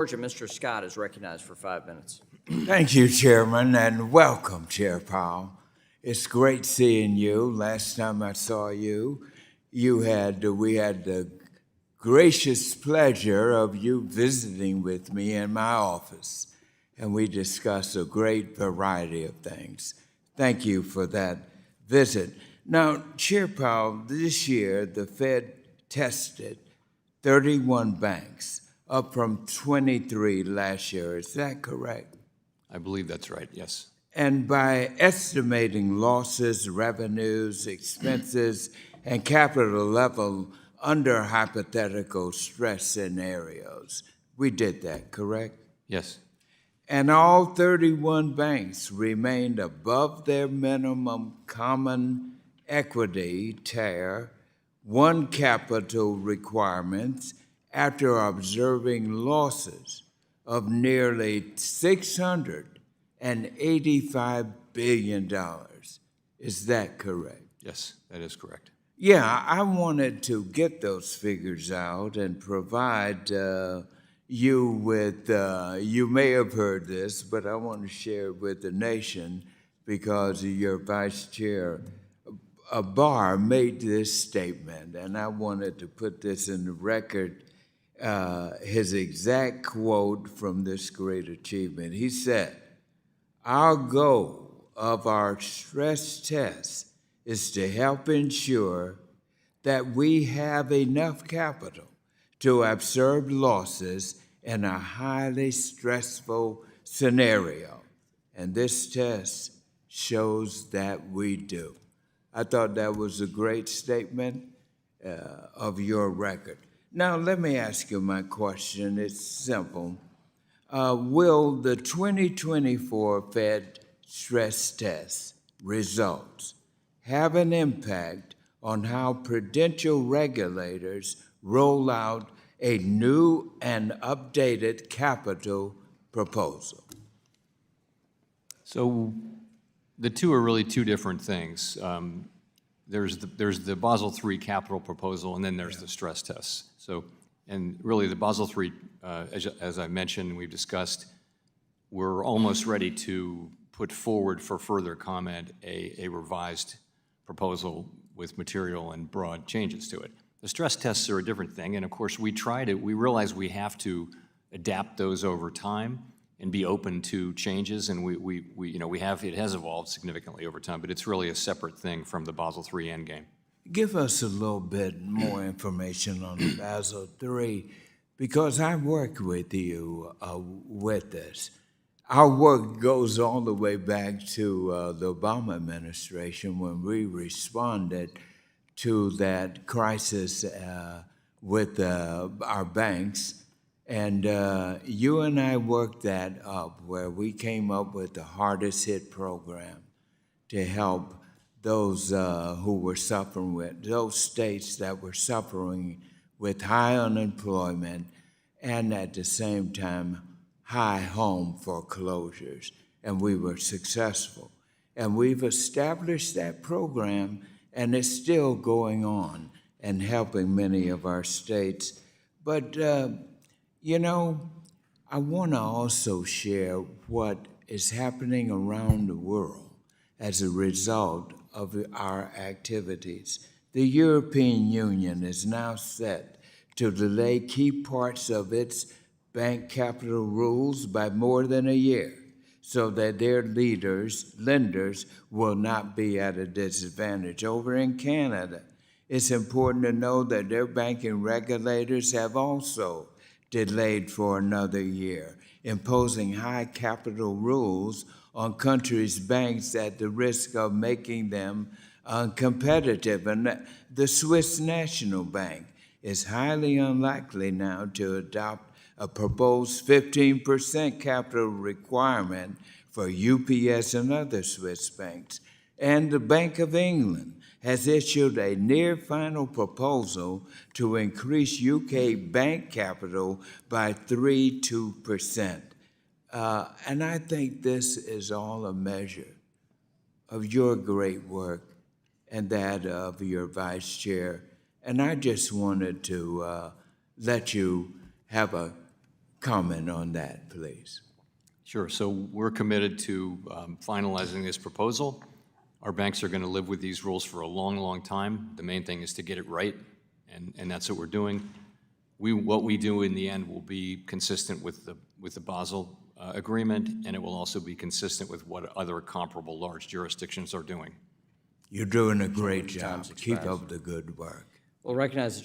Georgia, Mr. Scott is recognized for 5 minutes. Thank you, Chairman, and welcome, Chair Powell. It's great seeing you. Last time I saw you, we had the gracious pleasure of you visiting with me in my office, and we discussed a great variety of things. Thank you for that visit. Now, Chair Powell, this year the Fed tested 31 banks, up from 23 last year. Is that correct? I believe that's right, yes. And by estimating losses, revenues, expenses, and capital level under hypothetical stress scenarios, we did that, correct? Yes. And all 31 banks remained above their minimum common equity tier 1 capital requirements after observing losses of nearly $685 billion. Is that correct? Yes, that is correct. Yeah, I wanted to get those figures out and provide you with, you may have heard this, but I want to share it with the nation because your Vice Chair Barr made this statement, and I wanted to put this in the record, his exact quote from this great achievement. He said, "Our goal of our stress test is to help ensure that we have enough capital to absorb losses in a highly stressful scenario. And this test shows that we do." I thought that was a great statement of your record. Now, let me ask you my question. It's simple. Will the 2024 Fed stress test results have an impact on how prudential regulators roll out a new and updated capital proposal? So the two are really two different things. There's the Basel III capital proposal, and then there's the stress tests. So, and really the Basel III, as I mentioned, we've discussed, we're almost ready to put forward for further comment a revised proposal with material and broad changes to it. The stress tests are a different thing, and of course we realize we have to adapt those over time and be open to changes, and it has evolved significantly over time, but it's really a separate thing from the Basel III Endgame. Give us a little bit more information on the Basel III, because I worked with you with this. Our work goes all the way back to the Obama administration when we responded to that crisis with our banks. And you and I worked that up where we came up with the hardest hit program to help those who were suffering with, those states that were suffering with high unemployment and at the same time high home foreclosures. And we were successful. And we've established that program, and it's still going on and helping many of our states. But I want to also share what is happening around the world as a result of our activities. The European Union is now set to delay key parts of its bank capital rules by more than a year so that their lenders will not be at a disadvantage. Over in Canada, it's important to know that their banking regulators have also delayed for another year, imposing high capital rules on countries' banks at the risk of making them uncompetitive. And the Swiss National Bank is highly unlikely now to adopt a proposed 15% capital requirement for UPS and other Swiss banks. And the Bank of England has issued a near-final proposal to increase UK bank capital by 3%. And I think this is all a measure of your great work and that of your vice chair. And I just wanted to let you have a comment on that, please? Sure. So we're committed to finalizing this proposal. Our banks are going to live with these rules for a long, long time. The main thing is to get it right, and that's what we're doing. What we do in the end will be consistent with the Basel agreement, and it will also be consistent with what other comparable large jurisdictions are doing. You're doing a great job. time's Keep expired. up the good work. We'll recognize the